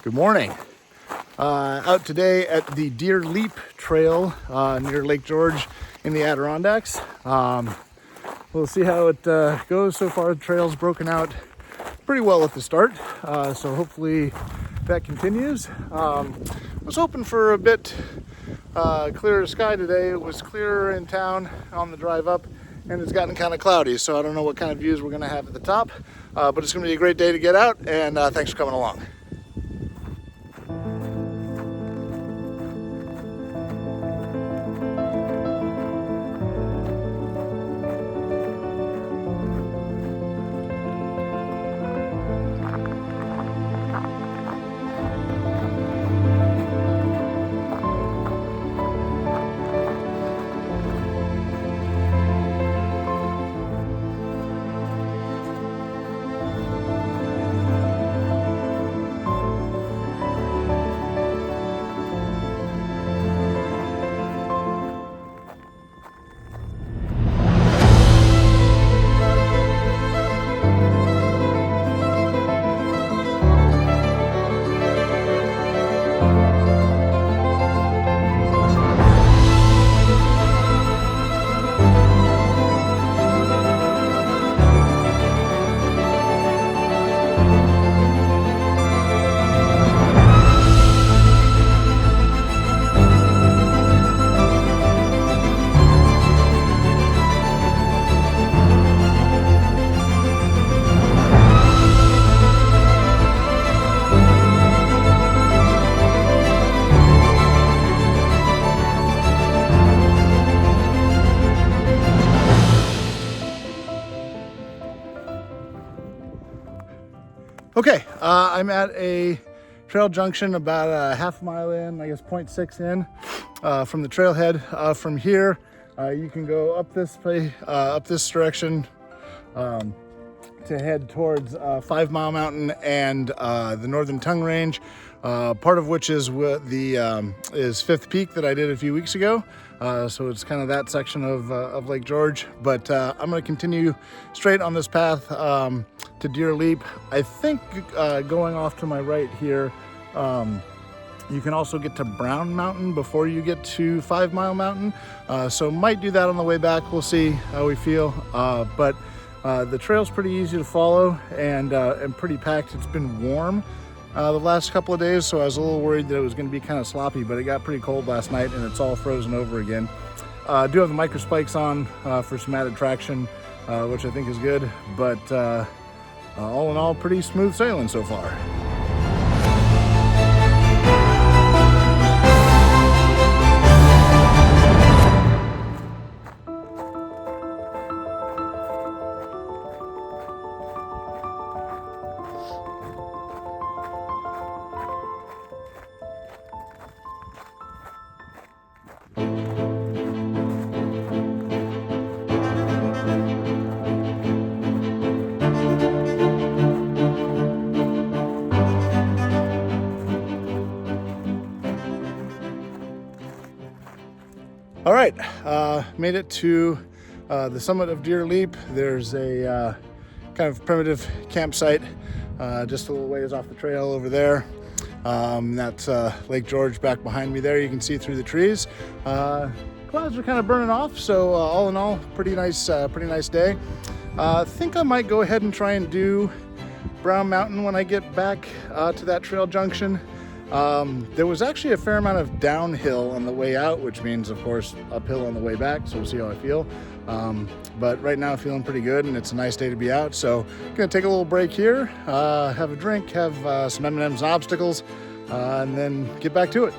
Good morning. Out today at the Deer Leap Trail near Lake George in the Adirondacks. We'll see how it goes. So far the trail's broken out pretty well at the start, so hopefully that continues. Was hoping for a bit clearer sky today. It was clearer in town on the drive up, and it's gotten kind of cloudy, so I don't know what kind of views we're going to have at the top, but it's going to be a great day to get out, and thanks for coming along. Okay, I'm at a trail junction about a half mile in, I guess 0.6 in from the trailhead. From here, you can go up this way, up this direction to head towards 5 Mile Mountain and the Northern Tongue Range, part of which is is Fifth Peak that I did a few weeks ago. So it's kind of that section of Lake George, but I'm going to continue straight on this path to Deer Leap. I think going off to my right here, you can also get to Brown Mountain before you get to 5 Mile Mountain. So might do that on the way back. We'll see how we feel. But the trail's pretty easy to follow and pretty packed. It's been warm the last couple of days, so I was a little worried that it was going to be kind of sloppy, but it got pretty cold last night and it's all frozen over again. I do have the micro spikes on for some added traction, which I think is good, but all in all, pretty smooth sailing so far. All right, made it to the summit of Deer Leap. There's a kind of primitive campsite just a little ways off the trail over there. That's Lake George back behind me there. You can see through the trees. Clouds are kind of burning off, so all in all, pretty nice day. I think I might go ahead and try and do Brown Mountain when I get back to that trail junction. There was actually a fair amount of downhill on the way out, which means, of course, uphill on the way back, so we'll see how I feel. But right now, feeling pretty good, and it's a nice day to be out, so I'm going to take a little break here, have a drink, have some M&Ms and obstacles, and then get back to it.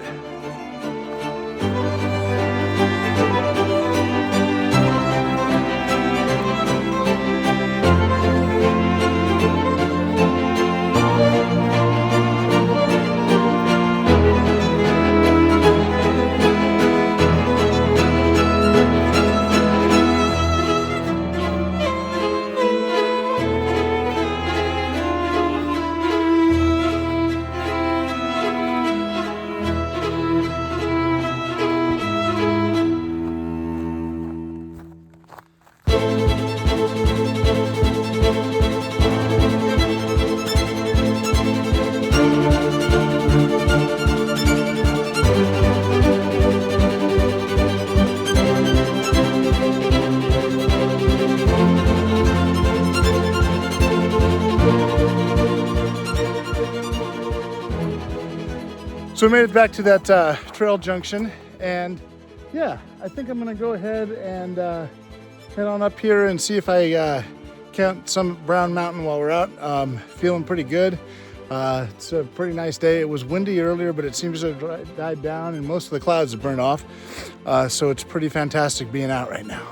So we made it back to that trail junction, and yeah, I think I'm gonna go ahead and head on up here and see if I count some Brown Mountain while we're out. Feeling pretty good. It's a pretty nice day. It was windy earlier, but it seems to have died down and most of the clouds have burned off. So it's pretty fantastic being out right now.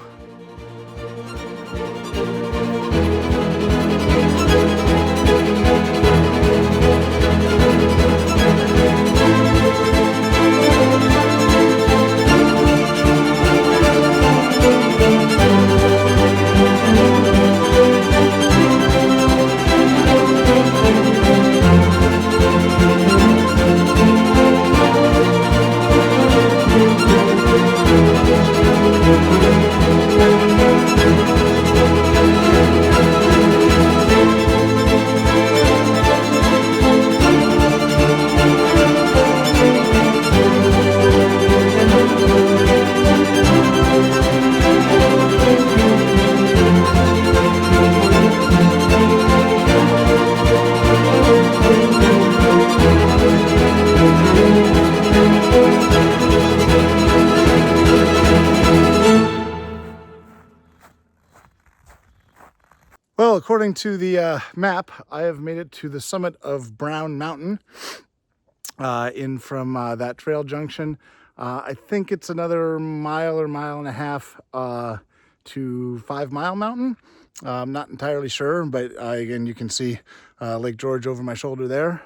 Well, according to the map, I have made it to the summit of Brown Mountain in from that trail junction. I think it's another mile or mile and a half to 5 Mile Mountain. I'm not entirely sure, but again, you can see Lake George over my shoulder there.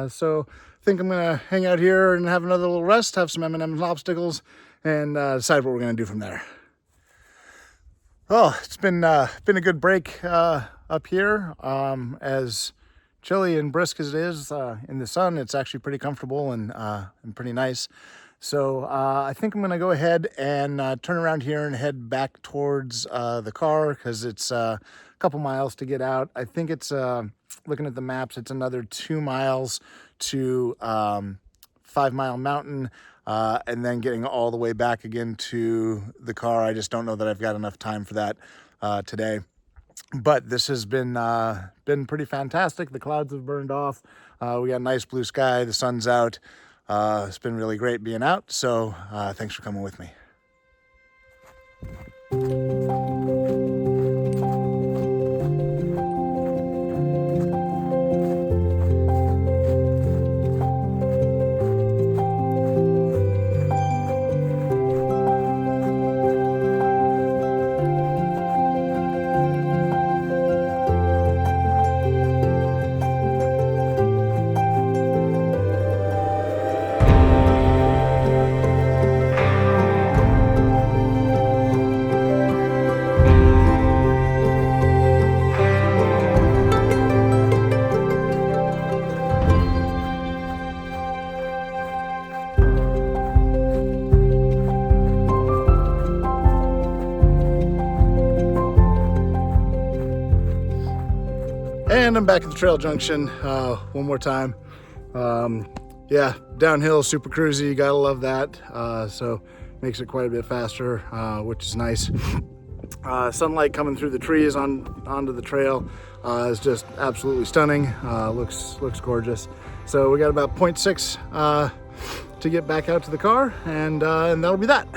So I think I'm gonna hang out here and have another little rest, have some M&Ms and obstacles, and decide what we're gonna do from there. Oh, it's been a good break up here. As chilly and brisk as it is in the sun, it's actually pretty comfortable and pretty nice. So I think I'm gonna go ahead and turn around here and head back towards the car, because it's a couple miles to get out. I think it's looking at the maps, it's another 2 miles to 5 Mile Mountain. And then getting all the way back again to the car. I just don't know that I've got enough time for that today. But this has been pretty fantastic. The clouds have burned off. We got nice blue sky. The sun's out. It's been really great being out. So thanks for coming with me. And I'm back at the trail junction one more time. Yeah, downhill, super cruisy, you gotta love that. So makes it quite a bit faster, which is nice. Sunlight coming through the trees onto the trail is just absolutely stunning. Looks gorgeous. So we got about 0.6 to get back out to the car, and that'll be that.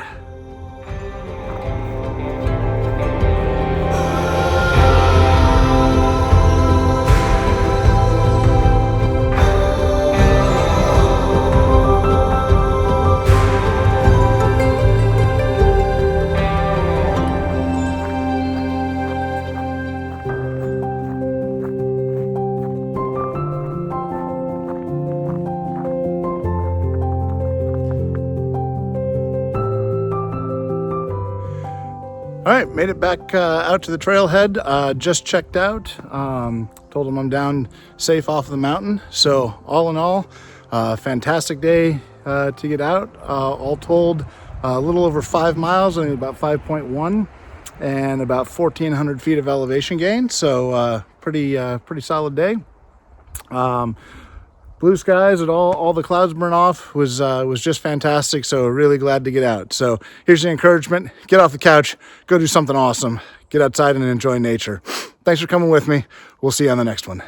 All right, made it back out to the trailhead, just checked out, told them I'm down safe off of the mountain. So all in all, fantastic day to get out. All told, a little over 5 miles, I think about 5.1, and about 1,400 feet of elevation gain. So pretty solid day. Blue skies and all the clouds burn off was just fantastic. So really glad to get out. So here's the encouragement: get off the couch, go do something awesome, get outside and enjoy nature. Thanks for coming with me. We'll see you on the next one.